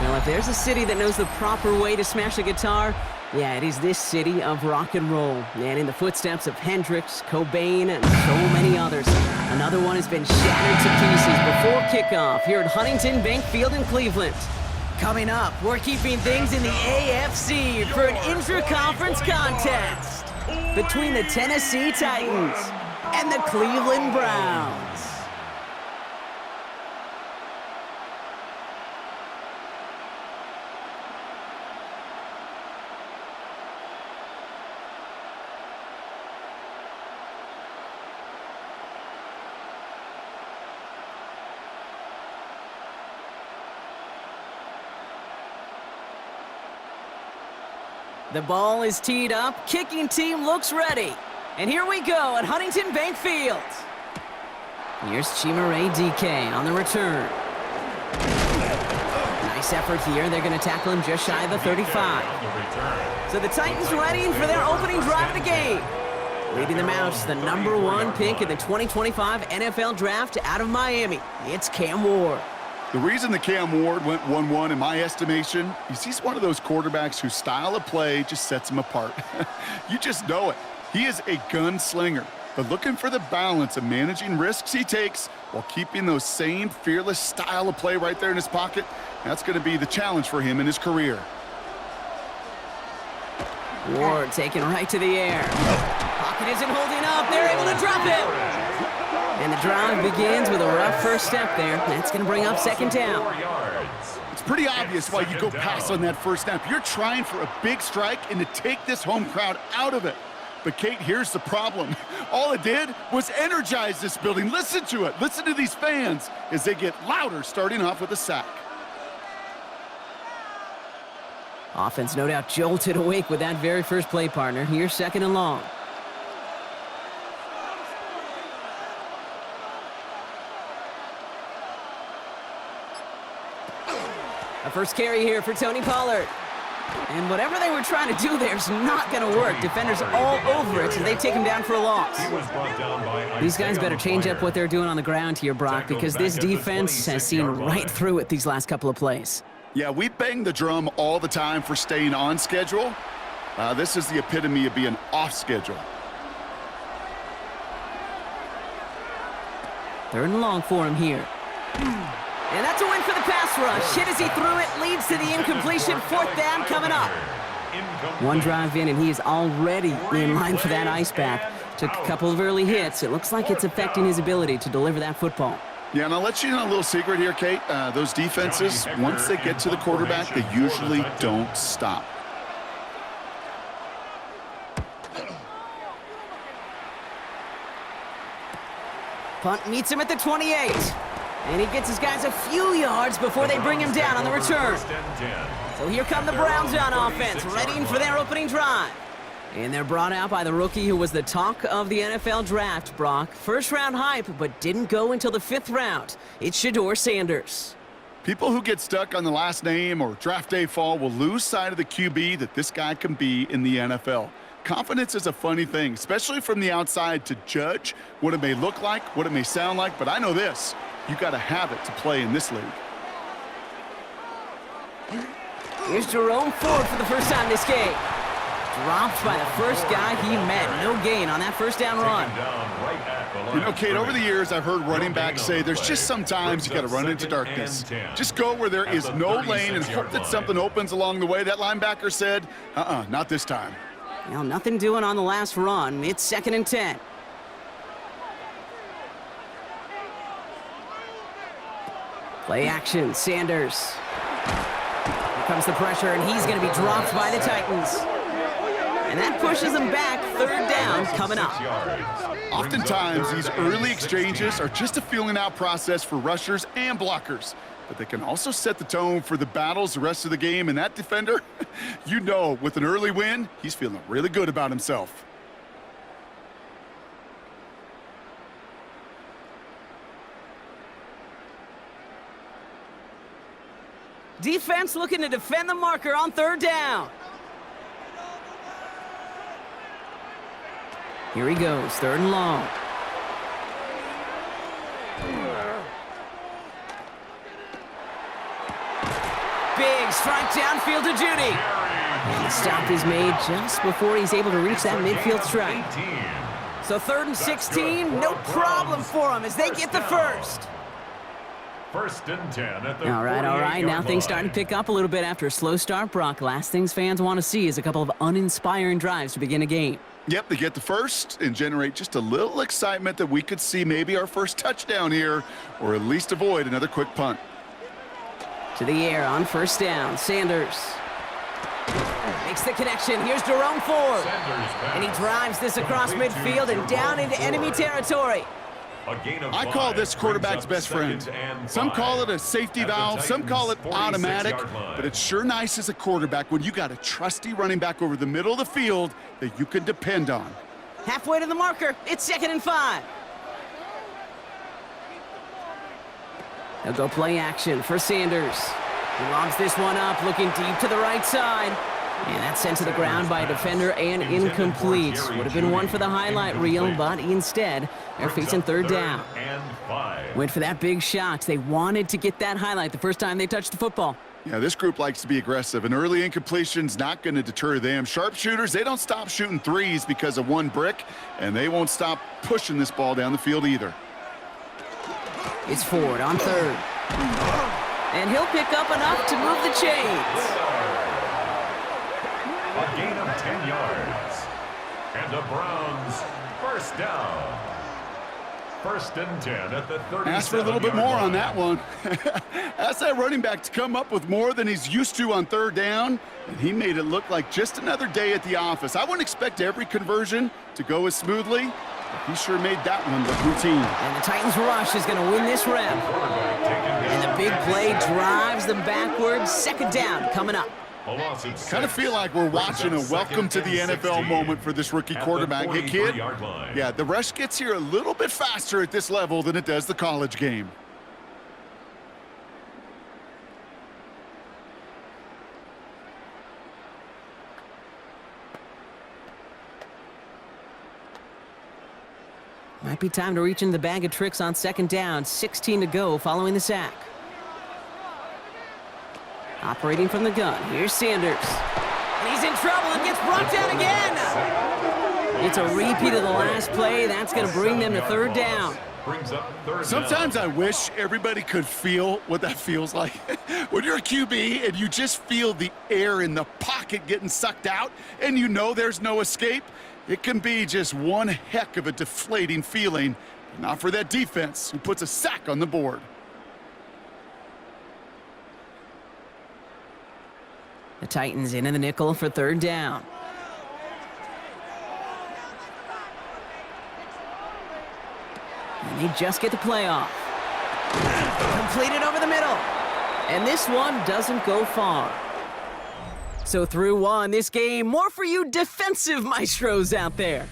Well, if there's a city that knows the proper way to smash a guitar, yeah, it is this city of rock and roll. And in the footsteps of Hendrix, Cobain, and so many others, another one has been shattered to pieces before kickoff here at Huntington Bank Field in Cleveland. Coming up, we're keeping things in the AFC for an intra-conference contest between the Tennessee Titans and the Cleveland Browns. The ball is teed up, kicking team looks ready. And here we go at Huntington Bank Field. Here's Chimere DK on the return. Nice effort here. They're going to tackle him just shy of the 35. So the Titans ready for their opening drive of the game. Leading them out, the #1 pick in the 2025 NFL Draft out of Miami. It's Cam Ward. The reason that Cam Ward went 1-1 in my estimation is he's one of those quarterbacks whose style of play just sets him apart. You just know it. He is a gunslinger, but looking for the balance of managing risks he takes while keeping those same fearless style of play right there in his pocket, that's going to be the challenge for him in his career. Ward taken right to the air. Pocket isn't holding up. They're able to drop it. And the drive begins with a rough first step there. That's going to bring up second down. It's pretty obvious why you go pass on that first snap. You're trying for a big strike and to take this home crowd out of it. But, Kate, here's the problem. All it did was energize this building. Listen to it. Listen to these fans as they get louder starting off with a sack. Offense no doubt jolted awake with that very first play, partner. Here's second and long. A first carry here for Tony Pollard. And whatever they were trying to do there is not going to work. Defenders all over it, so they take him down for a loss. These guys better change up what they're doing on the ground here, Brock, because this defense has seen right through it these last couple of plays. Yeah, we bang the drum all the time for staying on schedule. This is the epitome of being off schedule. Third and long for him here. And that's a win for the pass rush. Hit as he threw it, leads to the incompletion. Fourth down coming up. One drive in, and he is already in line for that ice bath. Took a couple of early hits. It looks like it's affecting his ability to deliver that football. Yeah, and I'll let you know a little secret here, Kate. Those defenses, once they get to the quarterback, they usually don't stop. Punt meets him at the 28. And he gets his guys a few yards before they bring him down on the return. So here come the Browns on offense, readying for their opening drive. And they're brought out by the rookie who was the talk of the NFL Draft, Brock. First-round hype, but didn't go until the 5th round. It's Shedeur Sanders. People who get stuck on the last name or draft day fall will lose sight of the QB that this guy can be in the NFL. Confidence is a funny thing, especially from the outside, to judge what it may look like, what it may sound like, but I know this. You got to have it to play in this league. Here's Jerome Ford for the first time this game. Dropped by the first guy he met. No gain on that first down run. You know, Kate, over the years, I've heard running backs say there's just sometimes you got to run into darkness. Just go where there is no lane and hope that something opens along the way. That linebacker said, not this time. Well, nothing doing on the last run. It's 2nd and 10. Play action, Sanders. Here comes the pressure, and he's going to be dropped by the Titans. And that pushes them back. 3rd down coming up. Oftentimes, these early exchanges are just a feeling-out process for rushers and blockers. But they can also set the tone for the battles the rest of the game. And that defender, you know, with an early win, he's feeling really good about himself. Defense looking to defend the marker on 3rd down. Here he goes, 3rd and long. big strike downfield to Judy. And the stop is made just before he's able to reach that midfield strike. So 3rd and 16, no problem for him as they get the first. 1st and 10 at the All right. Now things starting to pick up a little bit after a slow start, Brock. Last things fans want to see is a couple of uninspiring drives to begin a game. Yep, they get the first and generate just a little excitement that we could see maybe our first touchdown here, or at least avoid another quick punt. To the air on 1st down, Sanders makes the connection. Here's Jerome Ford. And he drives this across midfield and down into enemy territory. I call this quarterback's best friend. Some call it a safety valve, some call it automatic, but it's sure nice as a quarterback when you got a trusty running back over the middle of the field that you can depend on. Halfway to the marker, it's 2nd and 5. They'll go play action for Sanders. He lobs this one up, looking deep to the right side. And that's sent to the ground by a defender and incomplete. Would have been one for the highlight reel, but instead, they're facing 3rd down. Went for that big shot. They wanted to get that highlight the first time they touched the football. Yeah, this group likes to be aggressive. An early incompletion's not going to deter them. Sharpshooters, they don't stop shooting threes because of one brick, and they won't stop pushing this ball down the field either. It's Ford on 3rd. And he'll pick up enough to move the chains. A gain of 10 yards. And the Browns, 1st down. 1st and 10 at the 37-yard line. Ask for a little bit more on that one. Ask that running back to come up with more than he's used to on 3rd down, and he made it look like just another day at the office. I wouldn't expect every conversion to go as smoothly, but he sure made that one look routine. And the Titans rush is going to win this rep. And the big play drives them backwards. 2nd down coming up. Kind of feel like we're watching a welcome to the NFL moment for this rookie quarterback. Hey, kid, yeah, the rush gets here a little bit faster at this level than it does the college game. Might be time to reach into the bag of tricks on 2nd down. 16 to go following the sack. Operating from the gun, here's Sanders. And he's in trouble and gets brought down again. It's a repeat of the last play. That's going to bring them to 3rd down. Sometimes I wish everybody could feel what that feels like. When you're a QB and you just feel the air in the pocket getting sucked out and you know there's no escape, it can be just one heck of a deflating feeling. Not for that defense who puts a sack on the board. The Titans in the nickel for 3rd down. And they just get the play off. Completed over the middle. And this one doesn't go far. So through one, this game, more for you defensive maestros out there.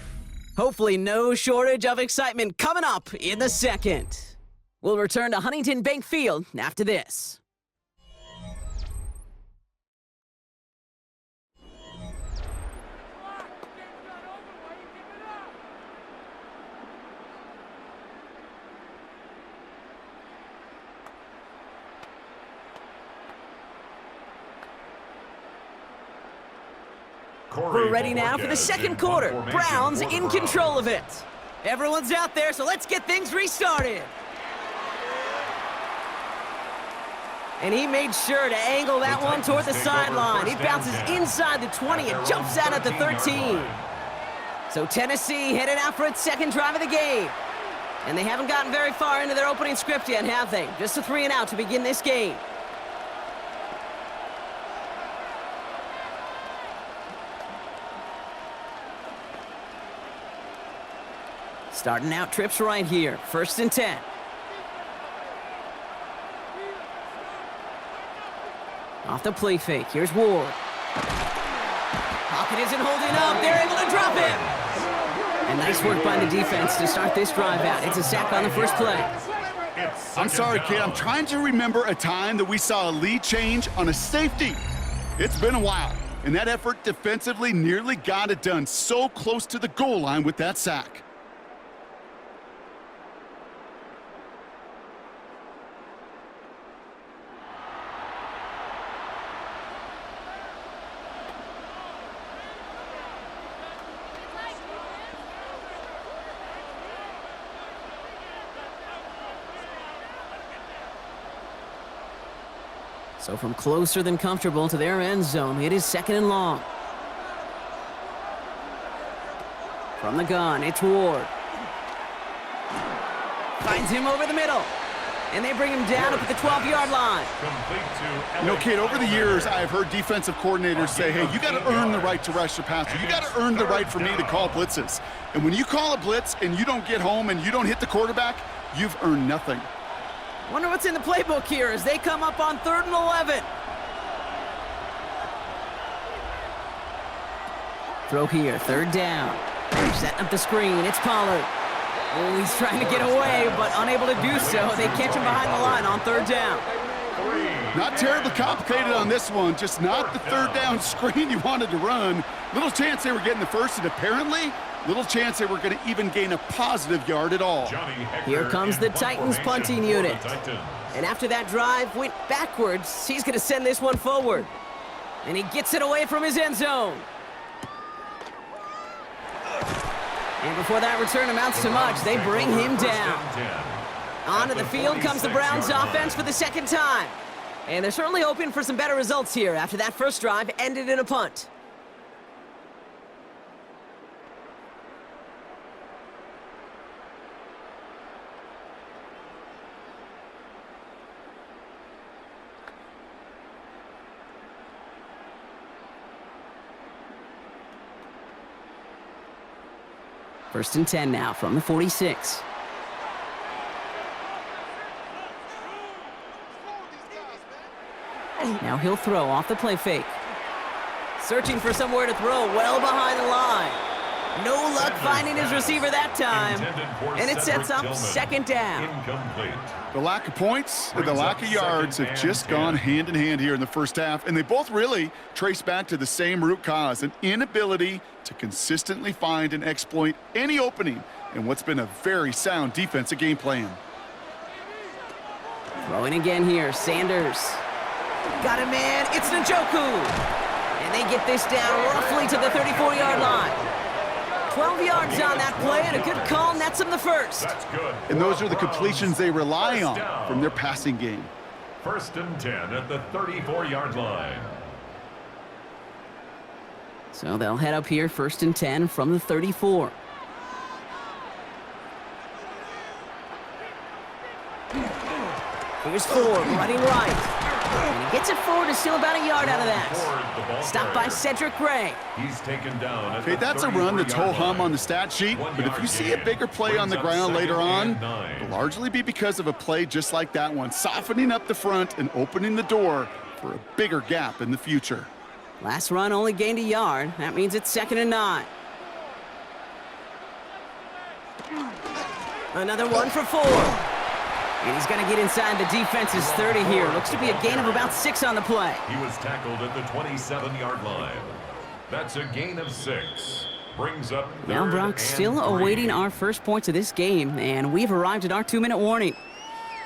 Hopefully no shortage of excitement coming up in the 2nd. We'll return to Huntington Bank Field after this. We're ready now for the 2nd quarter. Browns in control of it. Everyone's out there, so let's get things restarted. And he made sure to angle that one toward the sideline. It bounces inside the 20 and jumps out at the 13. So Tennessee headed out for its 2nd drive of the game. And they haven't gotten very far into their opening script yet, have they? Just a 3 and out to begin this game. Starting out trips right here. 1st and 10. Off the play fake. Here's Ward. Pocket isn't holding up. They're able to drop him. And nice work by the defense to start this drive out. It's a sack on the first play. I'm sorry, kid. I'm trying to remember a time that we saw a lead change on a safety. It's been a while. And that effort defensively nearly got it done. So close to the goal line with that sack. So from closer than comfortable to their end zone, it is 2nd and long. From the gun, it's Ward. Finds him over the middle. And they bring him down up at the 12-yard line. You know, Kate, over the years, I've heard defensive coordinators say, hey, you got to earn the right to rush the passer. You got to earn the right for me to call blitzes. And when you call a blitz and you don't get home and you don't hit the quarterback, you've earned nothing. Wonder what's in the playbook here as they come up on 3rd and 11. Throw here, 3rd down. They're setting up the screen. It's Pollard. Oh, he's trying to get away, but unable to do so. They catch him behind the line on 3rd down. Not terribly complicated on this one, just not the 3rd down screen you wanted to run. Little chance they were getting the first, and apparently, little chance they were going to even gain a positive yard at all. Here comes the Titans punting unit. And after that drive went backwards, he's going to send this one forward. And he gets it away from his end zone. And before that return amounts to much, they bring him down. Onto the field comes the Browns offense for the 2nd time. And they're certainly hoping for some better results here after that first drive ended in a punt. First and 10 now from the 46. Now he'll throw off the play fake. Searching for somewhere to throw well behind the line. No luck finding his receiver that time. And it sets up 2nd down. The lack of points and the lack of yards have just gone hand in hand here in the first half, and they both really trace back to the same root cause, an inability to consistently find and exploit any opening in what's been a very sound defensive game plan. Throwing again here, Sanders. Got him, man. It's Njoku. And they get this down roughly to the 34-yard line. 12 yards on that play, and a good call nets him the first. And those are the completions they rely on from their passing game. 1st and 10 at the 34-yard line. So they'll head up here, 1st and 10 from the 34. Here's Ford, running right. And he gets it forward to steal about a yard out of that. Stopped by Cedric Gray. He's taken down. Okay, that's a run that's ho-hum on the stat sheet, but if you see a bigger play on the ground later on, it'll largely be because of a play just like that one, softening up the front and opening the door for a bigger gap in the future. Last run only gained a yard. That means it's 2nd and 9. Another one for Ford. And he's going to get inside the defense's 30 here. Looks to be a gain of about 6 on the play. He was tackled at the 27-yard line. That's a gain of 6. Brings up Now Brock still awaiting our first points of this game, and we've arrived at our 2-minute warning.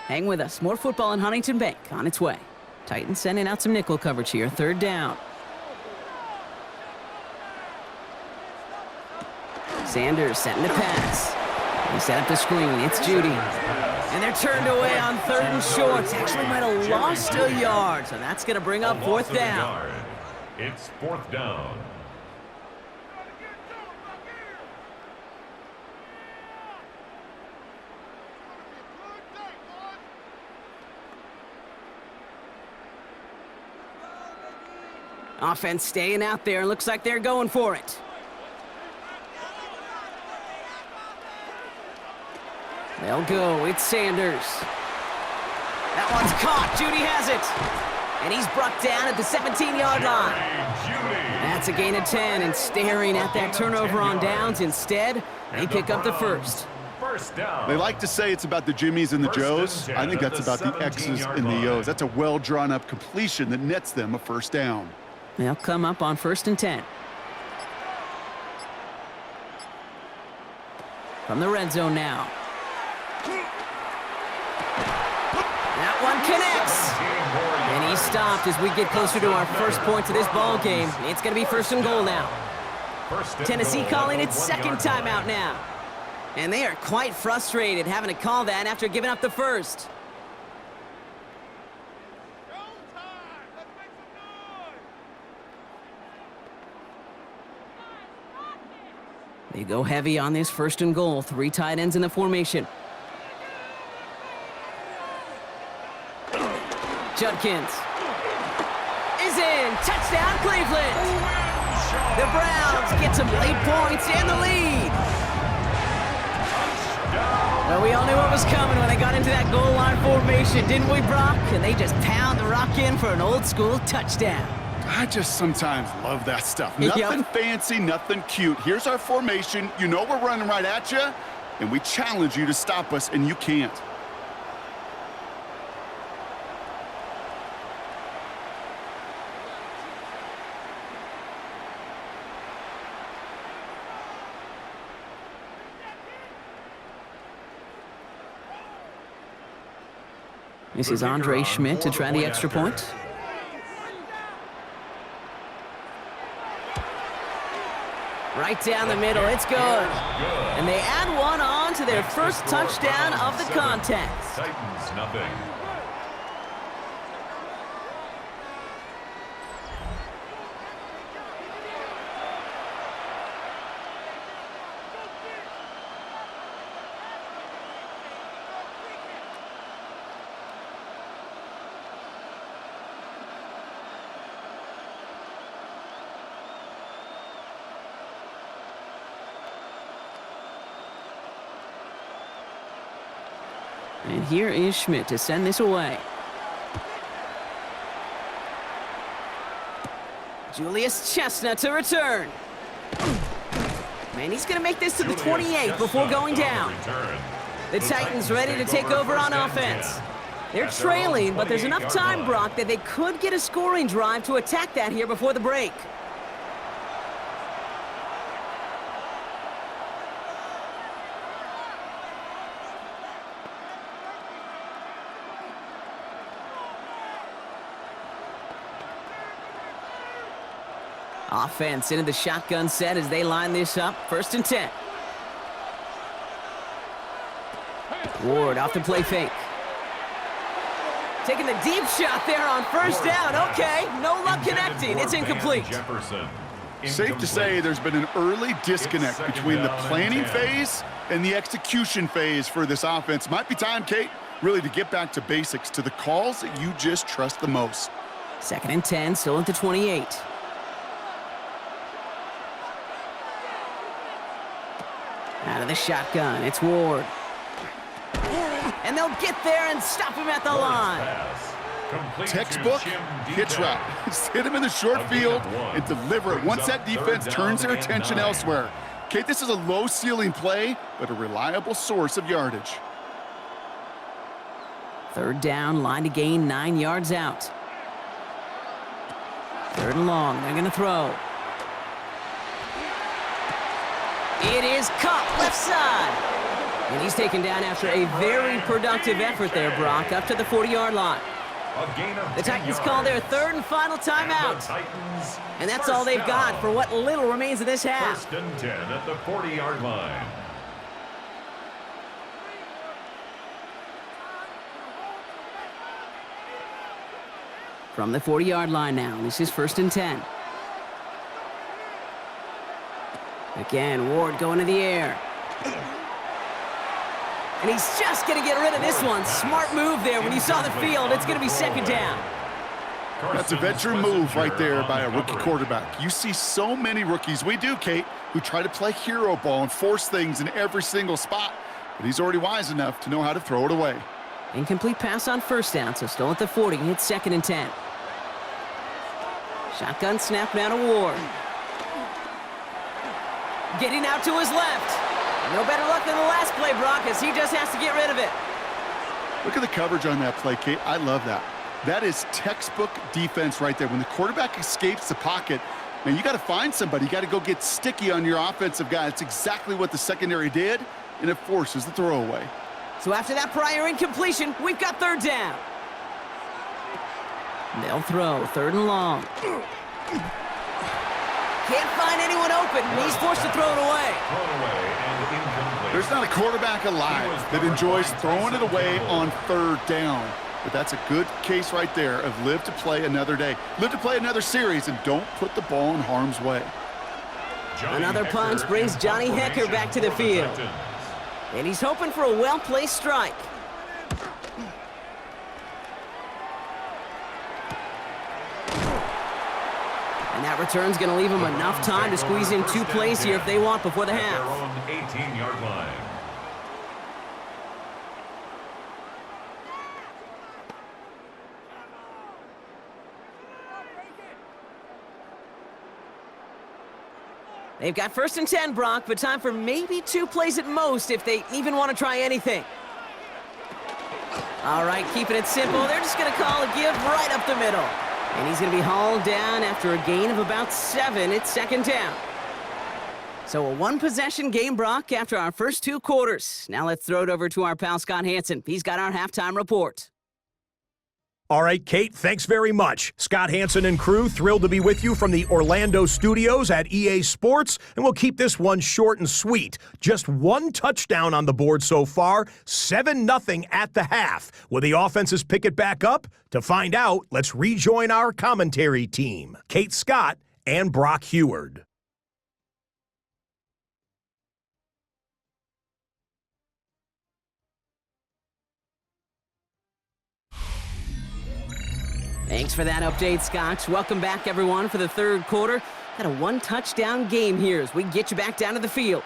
Hang with us. More football in Huntington Bank on its way. Titans sending out some nickel coverage here. 3rd down. Sanders setting the pass. He set up the screen. It's Judy. And they're turned away on 3rd and short. Actually might have lost a yard, so that's going to bring up 4th down. It's 4th down. Offense staying out there. Looks like they're going for it. They'll go. It's Sanders. That one's caught. Judy has it. And he's brought down at the 17-yard line. That's a gain of 10, and staring at that turnover on downs. Instead, they pick up the first. They like to say it's about the Jimmies and the Joes. I think that's about the X's and the O's. That's a well-drawn-up completion that nets them a 1st down. They'll come up on 1st and 10. From the red zone now. That one connects. And he's stopped as we get closer to our first points of this ball game. It's going to be 1st and goal now. Tennessee calling its 2nd timeout now. And they are quite frustrated having to call that after giving up the first. They go heavy on this 1st and goal. 3 tight ends in the formation. Judkins is in. Touchdown, Cleveland. The Browns get some late points and the lead. Well, we all knew what was coming when they got into that goal line formation, didn't we, Brock? And they just pound the rock in for an old-school touchdown. I just sometimes love that stuff. Yep. Nothing fancy, nothing cute. Here's our formation. You know we're running right at you, and we challenge you to stop us, and you can't. This is Andre Schmidt to try the extra point. Right down the middle, it's good. And they add one on to their first touchdown of the contest. Titans, nothing. And here is Schmidt to send this away. Julius Chestnut to return. Man, he's going to make this to the 28 before going down. The Titans ready to take over on offense. They're trailing, but there's enough time, Brock, that they could get a scoring drive to attack that here before the break. Offense into the shotgun set as they line this up. 1st and 10. Ward off the play fake. Taking the deep shot there on 1st down. Okay, no luck connecting. It's incomplete. Safe to say there's been an early disconnect between the planning phase and the execution phase for this offense. Might be time, Kate, really to get back to basics, to the calls that you just trust the most. 2nd and 10, still at the 28. Out of the shotgun, it's Ward. And they'll get there and stop him at the line. Textbook hitch route. Just hit him in the short field and deliver it. Once that defense turns their attention elsewhere. Kate, this is a low ceiling play, but a reliable source of yardage. 3rd down, line to gain 9 yards out. 3rd and long, they're going to throw. It is caught left side. And he's taken down after a very productive effort there, Brock, up to the 40-yard line. The Titans call their 3rd and final timeout. And that's all they've got for what little remains of this half. 1st and 10 at the 40-yard line. From the 40-yard line now, this is 1st and 10. Again, Ward going to the air. And he's just going to get rid of this one. Smart move there. When you saw the field, it's going to be 2nd down. That's a veteran move right there by a rookie quarterback. You see so many rookies, we do, Kate, who try to play hero ball and force things in every single spot. But he's already wise enough to know how to throw it away. Incomplete pass on 1st down, so still at the 40. It's 2nd and 10. Shotgun snap now to Ward. Getting out to his left. No better luck than the last play, Brock, as he just has to get rid of it. Look at the coverage on that play, Kate. I love that. That is textbook defense right there. When the quarterback escapes the pocket, man, you got to find somebody. You got to go get sticky on your offensive guy. It's exactly what the secondary did, and it forces the throwaway. So after that prior incompletion, we've got 3rd down. They'll throw 3rd and long. Can't find anyone open, and he's forced to throw it away. There's not a quarterback alive that enjoys throwing it away on 3rd down. But that's a good case right there of live to play another day. Live to play another series, and don't put the ball in harm's way. Another punt brings Johnny Hecker back to the field. And he's hoping for a well-placed strike. And that return's going to leave them enough time to squeeze in 2 plays here if they want before the half. Their own 18-yard line. They've got 1st and 10, Brock, but time for maybe 2 plays at most if they even want to try anything. All right, keeping it simple. They're just going to call a give right up the middle. And he's going to be hauled down after a gain of about 7. It's 2nd down. So a 1-possession game, Brock, after our first 2 quarters. Now let's throw it over to our pal Scott Hansen. He's got our halftime report. All right, Kate, thanks very much. Scott Hansen and crew, thrilled to be with you from the Orlando studios at EA Sports, and we'll keep this one short and sweet. Just 1 touchdown on the board so far, 7-0 at the half. Will the offenses pick it back up? To find out, let's rejoin our commentary team, Kate Scott and Brock Heward. Thanks for that update, Scott. Welcome back, everyone, for the 3rd quarter. Got a 1-touchdown game here as we get you back down to the field.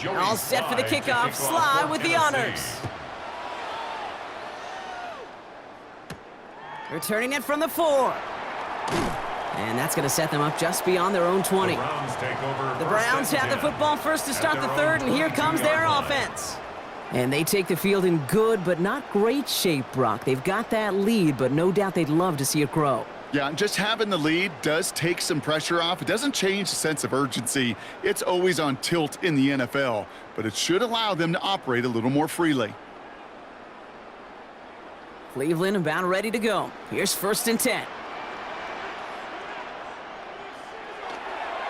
All set for the kickoff. Sly with the honors. Returning it from the 4. And that's going to set them up just beyond their own 20. The Browns have the football first to start the 3rd, and here comes their offense. And they take the field in good but not great shape, Brock. They've got that lead, but no doubt they'd love to see it grow. Yeah, just having the lead does take some pressure off. It doesn't change the sense of urgency. It's always on tilt in the NFL, but it should allow them to operate a little more freely. Cleveland about ready to go. Here's 1st and 10.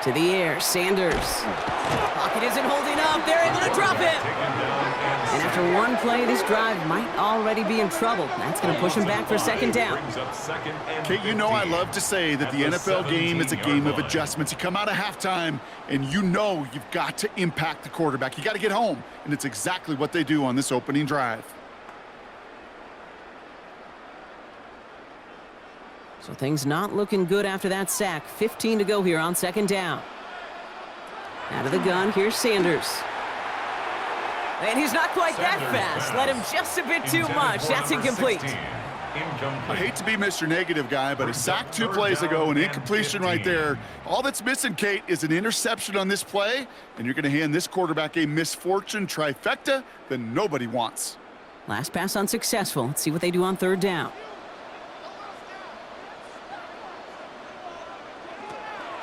To the air, Sanders. Pocket isn't holding up. They're able to drop it. And after 1 play, this drive might already be in trouble. That's going to push him back for 2nd down. Kate, you know I love to say that the NFL game is a game of adjustments. You come out of halftime, and you know you've got to impact the quarterback. You got to get home, and it's exactly what they do on this opening drive. So things not looking good after that sack. 15 to go here on 2nd down. Out of the gun, here's Sanders. And he's not quite that fast. Let him just a bit too much. That's incomplete. I hate to be Mr. Negative guy, but a sack 2 plays ago, an incompletion right there. All that's missing, Kate, is an interception on this play, and you're going to hand this quarterback a misfortune trifecta that nobody wants. Last pass unsuccessful. Let's see what they do on 3rd down.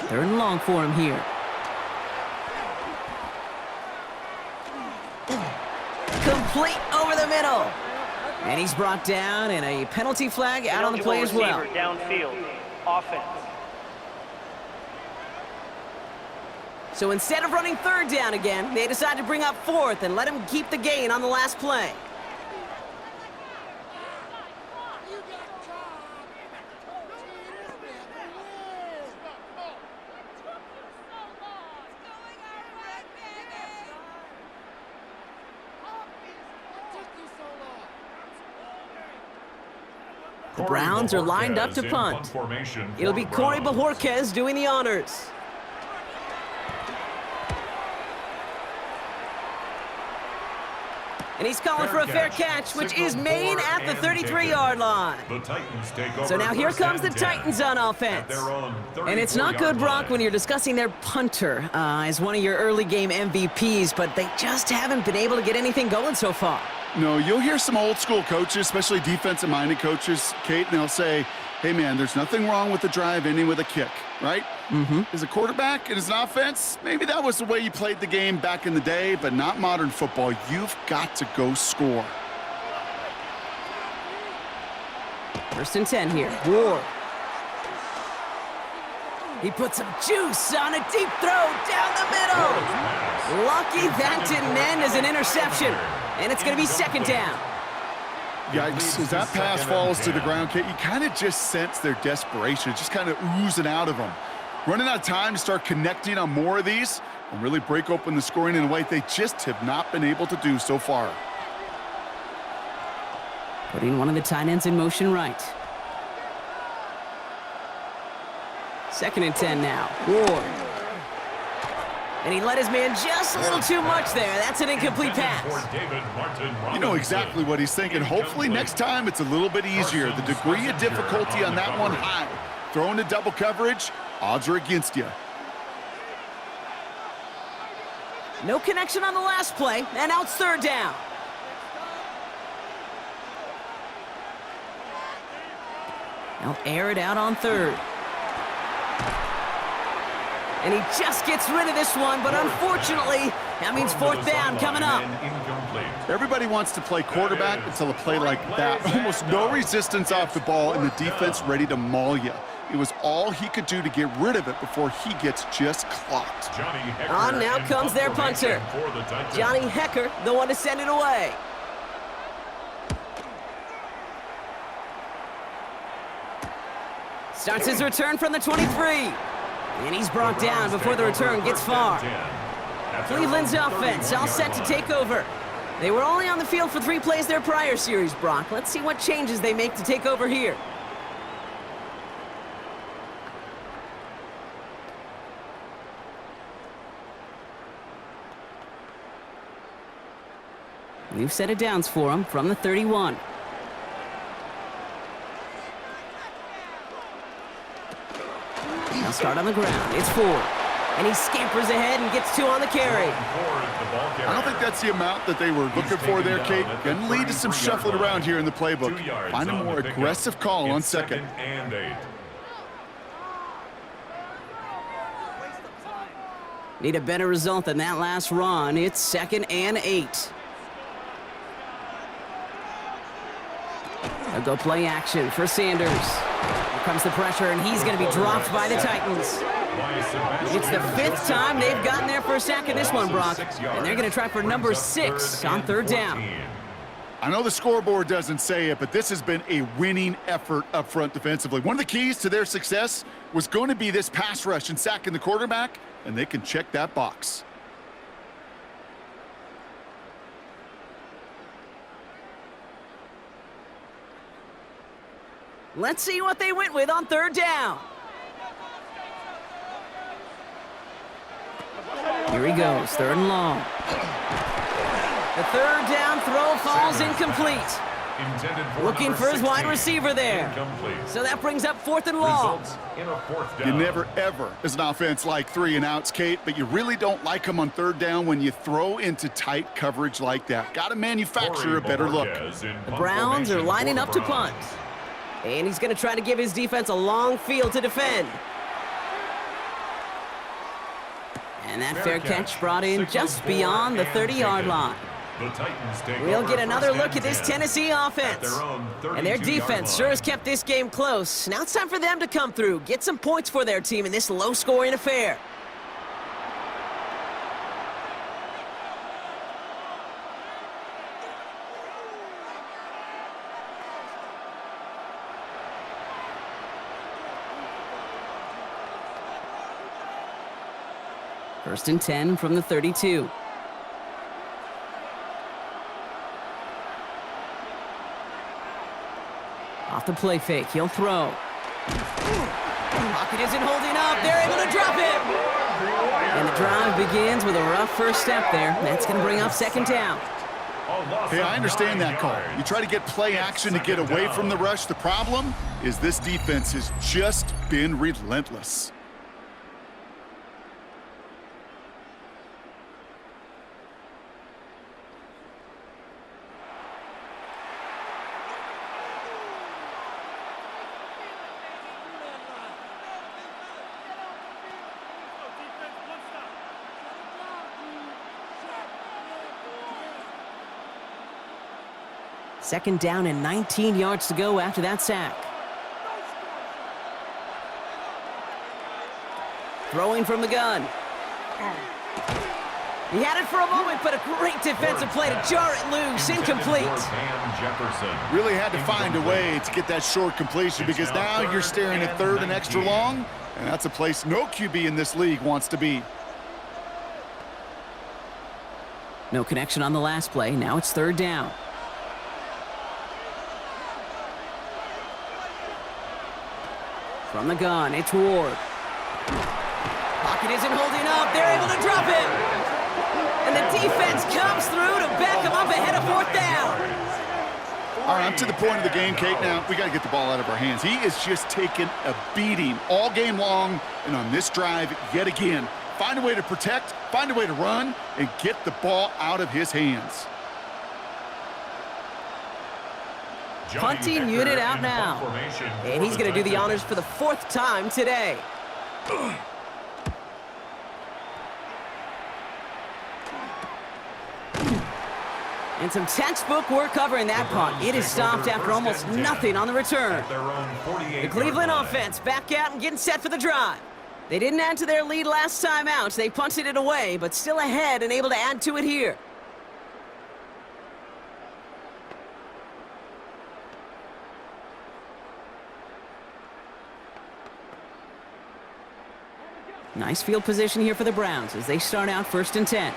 3rd and long for him here. Complete over the middle. And he's brought down, and a penalty flag out on the play as well. Downfield. Offense. So instead of running 3rd down again, they decide to bring up 4th and let him keep the gain on the last play. The Browns are lined up to punt. It'll be Corey Bajorquez doing the honors. And he's calling for a fair catch, which is made at the 33-yard line. So now here comes the Titans on offense. And it's not good, Brock, when you're discussing their punter as one of your early game MVPs, but they just haven't been able to get anything going so far. No, you'll hear some old school coaches, especially defensive-minded coaches, Kate, and they'll say, hey, man, there's nothing wrong with the drive ending with a kick, right? As a quarterback and as an offense, maybe that was the way you played the game back in the day, but not modern football. You've got to go score. 1st and 10 here. Ward. He puts some juice on a deep throw down the middle. Lucky that didn't end as an interception. And it's going to be second down. Yikes, as that pass falls to the ground, Kate, you kind of just sense their desperation. It's just kind of oozing out of them. Running out of time to start connecting on more of these and really break open the scoring in a way they just have not been able to do so far. Putting one of the tight ends in motion right. Second and 10 now. Ward. And he let his man just a little too much there. That's an incomplete pass. You know exactly what he's thinking. Hopefully next time it's a little bit easier. The degree of difficulty on that one high. Throwing to double coverage, odds are against you. No connection on the last play, and now it's third down. They'll air it out on third. And he just gets rid of this one, but unfortunately, that means fourth down coming up. Everybody wants to play quarterback until a play like that. Almost no resistance off the ball and the defense ready to maul you. It was all he could do to get rid of it before he gets just clocked. On now comes their punter. Johnny Hecker, the one to send it away. Starts his return from the 23. And he's brought down before the return gets far. Cleveland's offense all set to take over. They were only on the field for 3 plays their prior series, Brock. Let's see what changes they make to take over here. New set of downs for him from the 31. Now start on the ground. It's 4. And he scampers ahead and gets 2 on the carry. I don't think that's the amount that they were looking for there, Kate. Going to lead to some shuffling around here in the playbook. Find a more aggressive call on second. Need a better result than that last run. It's 2nd and 8. They'll go play action for Sanders. Here comes the pressure, and he's going to be dropped by the Titans. It's the 5th time they've gotten their first sack in this one, Brock. And they're going to try for number 6 on third down. I know the scoreboard doesn't say it, but this has been a winning effort up front defensively. One of the keys to their success was going to be this pass rush and sacking the quarterback, and they can check that box. Let's see what they went with on third down. Here he goes, 3rd and long. The third down throw falls incomplete. Looking for his wide receiver there. So that brings up 4th and long. You never, ever, as an offense, like 3 and outs, Kate, but you really don't like them on third down when you throw into tight coverage like that. Got to manufacture a better look. The Browns are lining up to punt. And he's going to try to give his defense a long field to defend. And that fair catch brought in just beyond the 30-yard line. We'll get another look at this Tennessee offense. And their defense sure has kept this game close. Now it's time for them to come through, get some points for their team in this low-scoring affair. First and 10 from the 32. Off the play fake, he'll throw. Pocket isn't holding up, they're able to drop it! And the drive begins with a rough first step there. That's going to bring up 2nd down. Hey, I understand that call. You try to get play action to get away from the rush. The problem is this defense has just been relentless. Second down and 19 yards to go after that sack. Throwing from the gun. He had it for a moment, but a great defensive play to jar it loose. Incomplete. Really had to find a way to get that short completion because now you're staring at third and extra long, and that's a place no QB in this league wants to be. No connection on the last play. Now it's third down. From the gun, it's Ward. Pocket isn't holding up. They're able to drop it. And the defense comes through to back him up ahead of fourth down. All right, I'm to the point of the game, Kate. Now, we got to get the ball out of our hands. He is just taking a beating all game long, and on this drive, yet again, find a way to protect, find a way to run, and get the ball out of his hands. Punting unit out now. And he's going to do the honors for the fourth time today. And some textbook work covering that punt. It is stopped after almost nothing on the return. The Cleveland offense back out and getting set for the drive. They didn't add to their lead last time out. They punted it away, but still ahead and able to add to it here. Nice field position here for the Browns as they start out 1st and 10.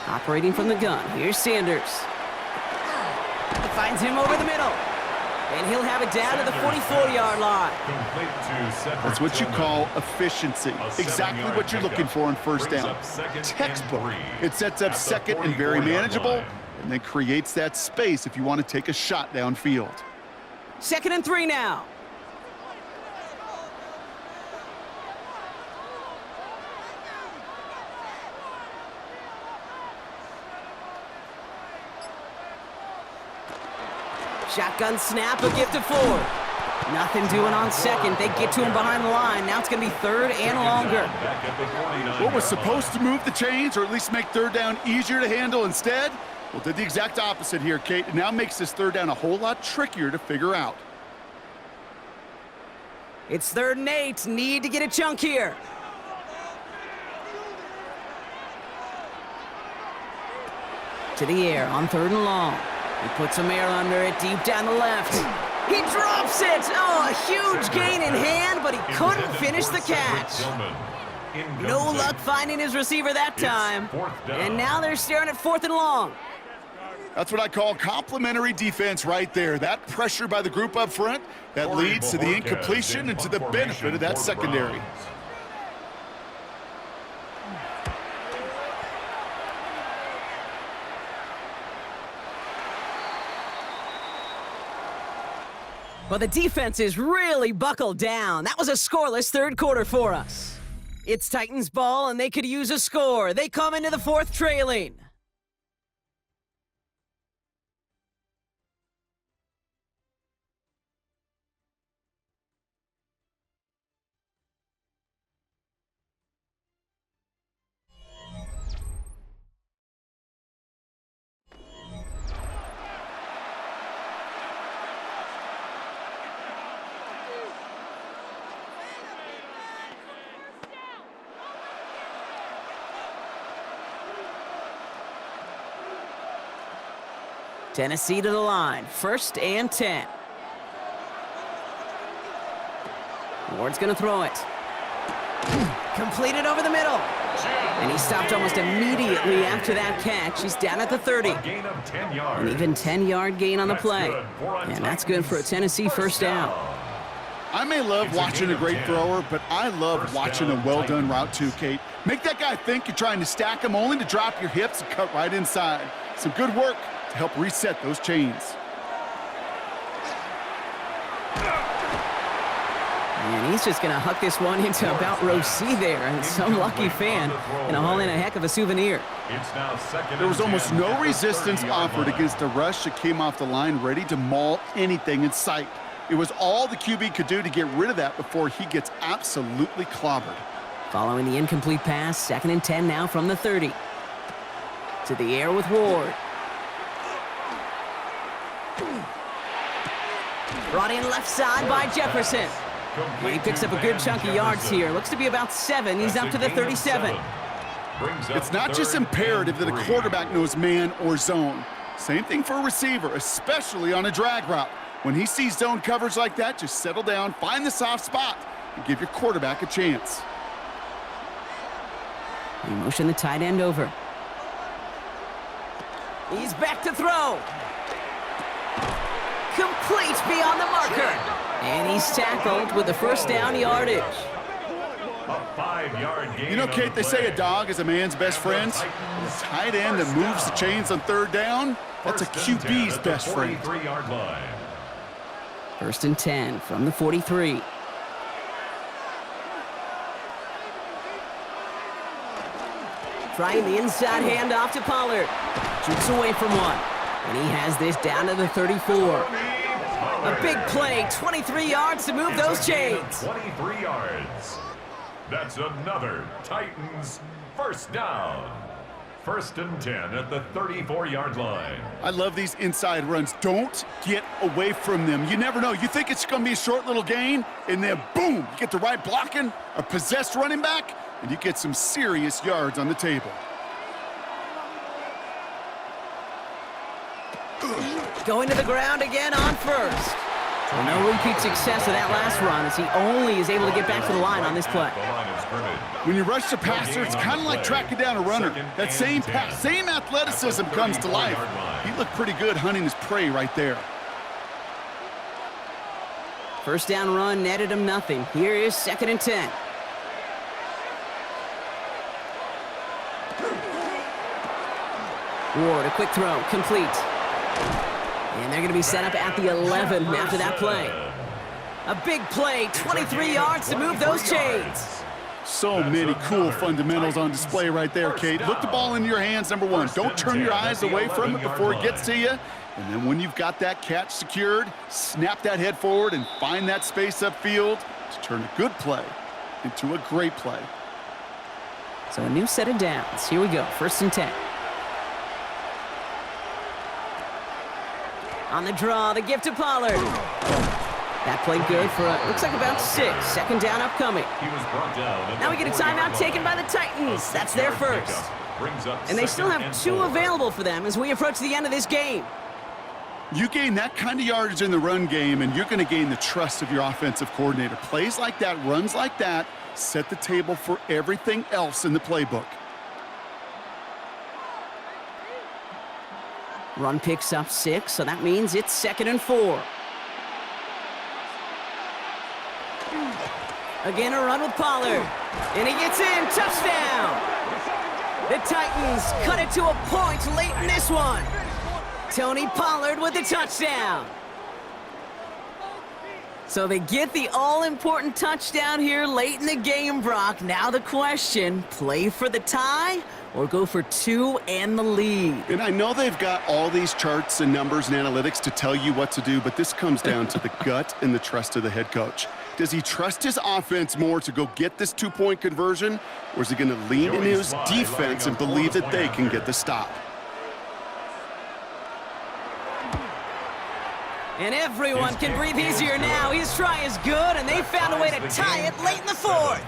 Operating from the gun, here's Sanders. He finds him over the middle. And he'll have it down to the 44-yard line. That's what you call efficiency. Exactly what you're looking for on first down. Textbook. It sets up second and very manageable, and then creates that space if you want to take a shot downfield. 2nd and 3 now. Shotgun snap, a gift to Ford. Nothing doing on second. They get to him behind the line. Now it's going to be 3rd and longer. What was supposed to move the chains or at least make 3rd down easier to handle instead? Well, did the exact opposite here, Kate. It now makes this 3rd down a whole lot trickier to figure out. It's 3rd and 8. Need to get a chunk here. To the air on 3rd and long. He puts some air under it deep down the left. He drops it! Oh, a huge gain in hand, but he couldn't finish the catch. No luck finding his receiver that time. And now they're staring at 4th and long. That's what I call complimentary defense right there. That pressure by the group up front, that leads to the incompletion and to the benefit of that secondary. Well, the defense is really buckled down. That was a scoreless 3rd quarter for us. It's Titans ball, and they could use a score. They come into the 4th trailing. Tennessee to the line, 1st and 10. Ward's going to throw it. Completed over the middle. And he stopped almost immediately after that catch. He's down at the 30. An even 10-yard gain on the play. And that's good for a Tennessee 1st down. I may love watching a great thrower, but I love watching a well-done route too, Kate. Make that guy think you're trying to stack him only to drop your hips and cut right inside. Some good work to help reset those chains. And he's just going to huck this one into about row C there. And some lucky fan going to haul in a heck of a souvenir. There was almost no resistance offered against a rush that came off the line ready to maul anything in sight. It was all the QB could do to get rid of that before he gets absolutely clobbered. Following the incomplete pass, 2nd and 10 now from the 30. To the air with Ward. Brought in left side by Jefferson. He picks up a good chunk of yards here. Looks to be about 7. He's up to the 37. It's not just imperative that a quarterback knows man or zone. Same thing for a receiver, especially on a drag route. When he sees zone coverage like that, just settle down, find the soft spot, and give your quarterback a chance. He motioned the tight end over. He's back to throw. Complete beyond the marker. And he's tackled with the first down yardage. A 5-yard gain. You know, Kate, they say a dog is a man's best friend. The tight end that moves the chains on third down, that's a QB's best friend. 43-yard line. First and 10 from the 43. Trying the inside handoff to Pollard. Shoots away from one. And he has this down to the 34. A big play, 23 yards to move those chains. 23 yards. That's another Titans first down. First and 10 at the 34-yard line. I love these inside runs. Don't get away from them. You never know. You think it's going to be a short little gain, and then boom, you get the right blocking, a possessed running back, and you get some serious yards on the table. Going to the ground again on first. So no repeat success of that last run as he only is able to get back to the line on this play. When you rush the passer, it's kind of like tracking down a runner. That same pass, same athleticism comes to life. He looked pretty good hunting his prey right there. First down run netted him nothing. Here is second and 10. Ward, a quick throw, complete. And they're going to be set up at the 11 after that play. A big play, 23 yards to move those chains. So many cool fundamentals on display right there, Kate. Look the ball into your hands, number one. Don't turn your eyes away from it before it gets to you. And then when you've got that catch secured, snap that head forward and find that space upfield to turn a good play into a great play. So a new set of downs. Here we go, first and 10. On the draw, the gift to Pollard. That played good for, looks like about 6. Second down upcoming. Now we get a timeout taken by the Titans. That's their first. And they still have 2 available for them as we approach the end of this game. You gain that kind of yardage in the run game, and you're going to gain the trust of your offensive coordinator. Plays like that, runs like that, set the table for everything else in the playbook. Run picks up 6, so that means it's second and 4. Again, a run with Pollard. And he gets in. Touchdown! The Titans cut it to a point late in this one. Tony Pollard with the touchdown. So they get the all-important touchdown here late in the game, Brock. Now the question, play for the tie or go for 2 and the lead? And I know they've got all these charts and numbers and analytics to tell you what to do, but this comes down to the gut and the trust of the head coach. Does he trust his offense more to go get this 2-point conversion, or is he going to lean into his defense and believe that they can get the stop? And everyone can breathe easier now. His try is good, and they found a way to tie it late in the 4th.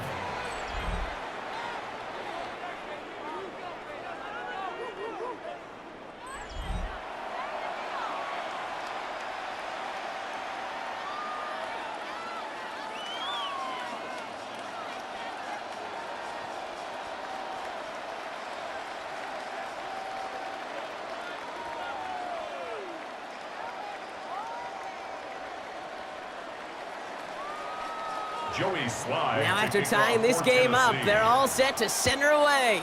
Now after tying this game up, they're all set to center away.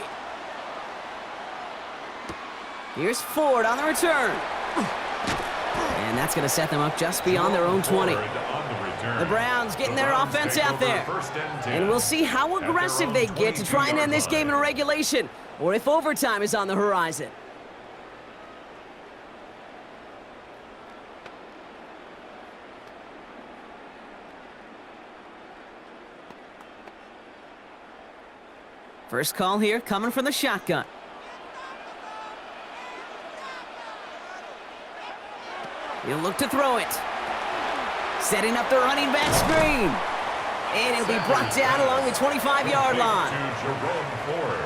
Here's Ford on the return. And that's going to set them up just beyond their own 20. The Browns getting their offense out there. And we'll see how aggressive they get to try and end this game in regulation, or if overtime is on the horizon. First call here coming from the shotgun. He'll look to throw it. Setting up the running back screen. And it'll be brought down along the 25-yard line.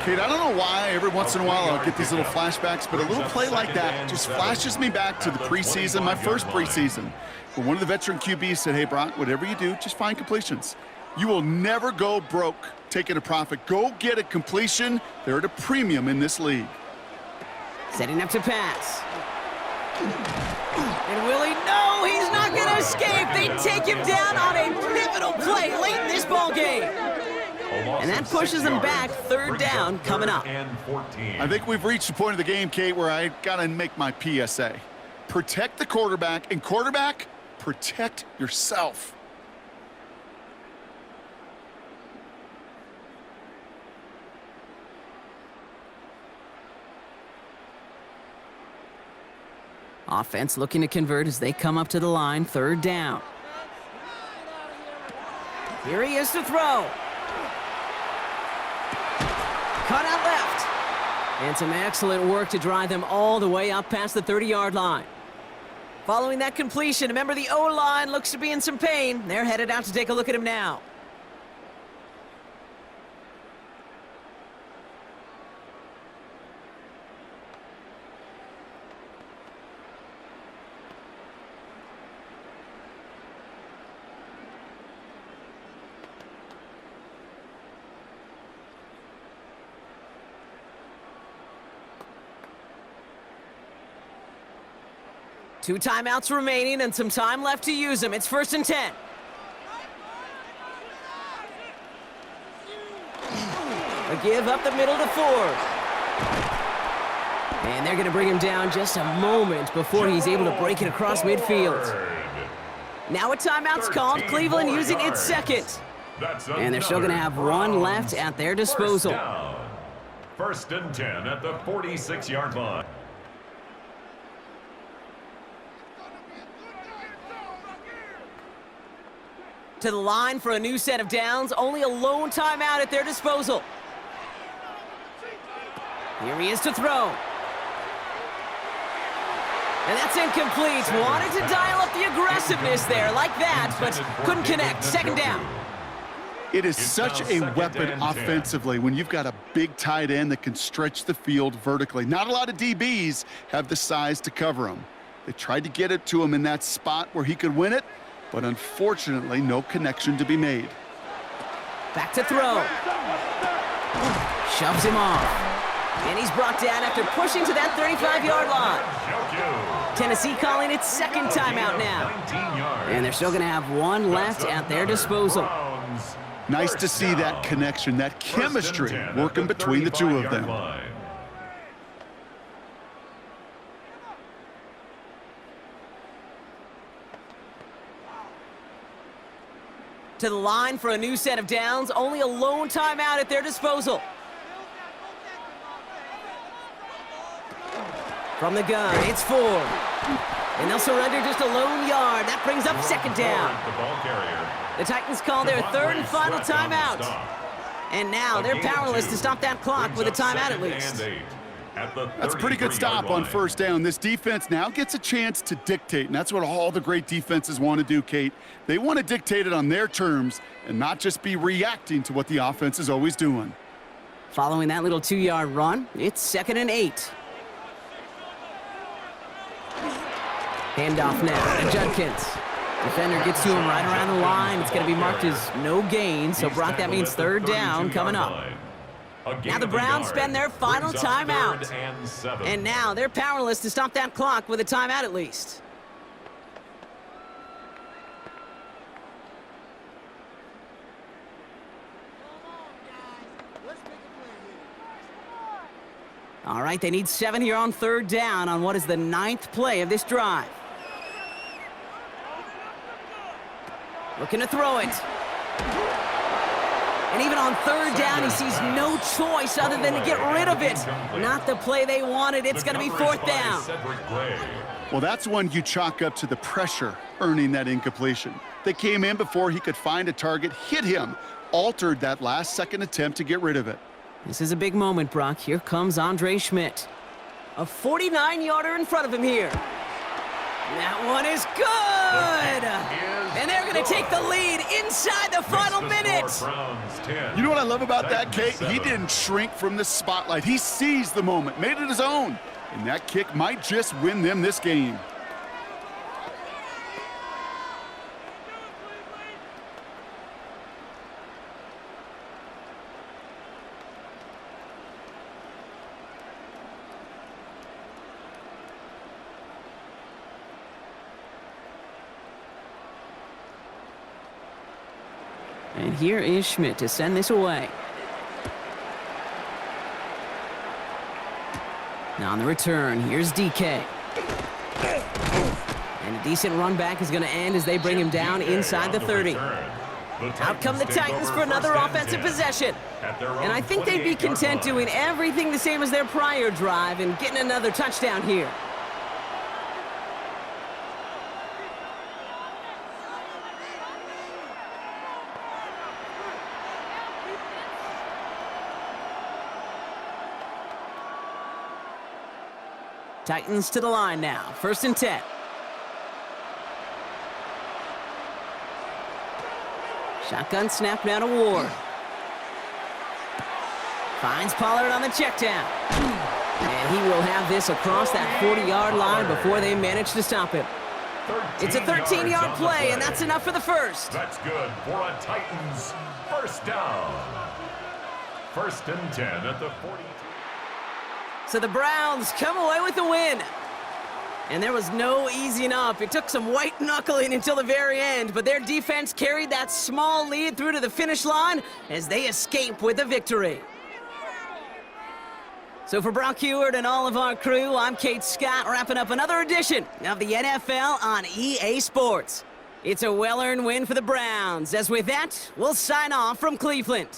Kate, I don't know why every once in a while I'll get these little flashbacks, but a little play like that just flashes me back to the preseason, my first preseason, where one of the veteran QBs said, hey, Brock, whatever you do, just find completions. You will never go broke taking a profit. Go get a completion. They're at a premium in this league. Setting up to pass. And will he? No, he's not going to escape. They take him down on a pivotal play late in this ball game. And that pushes them back. Third down coming up. I think we've reached the point of the game, Kate, where I got to make my PSA. Protect the quarterback, and quarterback, protect yourself. Offense looking to convert as they come up to the line. Third down. Here he is to throw. Cut out left. And some excellent work to drive them all the way up past the 30-yard line. Following that completion, remember the O-line looks to be in some pain. They're headed out to take a look at him now. Two timeouts remaining and some time left to use them. It's 1st and 10. A give up the middle to Ford. And they're going to bring him down just a moment before he's able to break it across midfield. Now a timeout's called. Cleveland using its second. And they're still going to have one left at their disposal. 1st and 10 at the 46-yard line. To the line for a new set of downs. Only a lone timeout at their disposal. Here he is to throw. And that's incomplete. Wanted to dial up the aggressiveness there like that, but couldn't connect. Second down. It is such a weapon offensively when you've got a big tight end that can stretch the field vertically. Not a lot of DBs have the size to cover him. They tried to get it to him in that spot where he could win it, but unfortunately, no connection to be made. Back to throw. Shoves him off. And he's brought down after pushing to that 35-yard line. Tennessee calling its second timeout now. And they're still going to have one left at their disposal. Nice to see that connection, that chemistry working between the two of them. To the line for a new set of downs. Only a lone timeout at their disposal. From the gun, it's Ford. And they'll surrender just a lone yard. That brings up second down. The Titans call their third and final timeout. And now they're powerless to stop that clock with a timeout at least. That's a pretty good stop on first down. This defense now gets a chance to dictate, and that's what all the great defenses want to do, Kate. They want to dictate it on their terms and not just be reacting to what the offense is always doing. Following that little 2-yard run, it's 2nd and 8. Handoff now to Judkins. Defender gets to him right around the line. It's going to be marked as no gain, so Brock, that means third down coming up. Now the Browns spend their final timeout. And now they're powerless to stop that clock with a timeout at least. All right, they need 7 here on third down on what is the 9th play of this drive. Looking to throw it. And even on third down, he sees no choice other than to get rid of it. Not the play they wanted. It's going to be 4th down. Well, that's one you chalk up to the pressure earning that incompletion. They came in before he could find a target, hit him, altered that last-second attempt to get rid of it. This is a big moment, Brock. Here comes Andre Schmidt. A 49-yarder in front of him here. That one is good! And they're going going to take the lead inside the final minute. You know what I love about that, Kate? He didn't shrink from the spotlight. He seized the moment, made it his own. And that kick might just win them this game. And here is Schmidt to send this away. Now on the return, here's DK. And a decent run back is going to end as they bring him down inside the 30. Out come the Titans for another offensive possession. And I think they'd be content doing everything the same as their prior drive and getting another touchdown here. Titans to the line now. 1st and 10. Shotgun snap now to Ward. Finds Pollard on the check down. And he will have this across that 40-yard line before they manage to stop him. It's a 13-yard play, and that's enough for the first. That's good for a Titans first down. 1st and 10 at the 42. So the Browns come away with the win. And there was no easing up. It took some white knuckling until the very end, but their defense carried that small lead through to the finish line as they escape with a victory. So for Brock Heward and all of our crew, I'm Kate Scott, wrapping up another edition of the NFL on EA Sports. It's a well-earned win for the Browns, as with that, we'll sign off from Cleveland.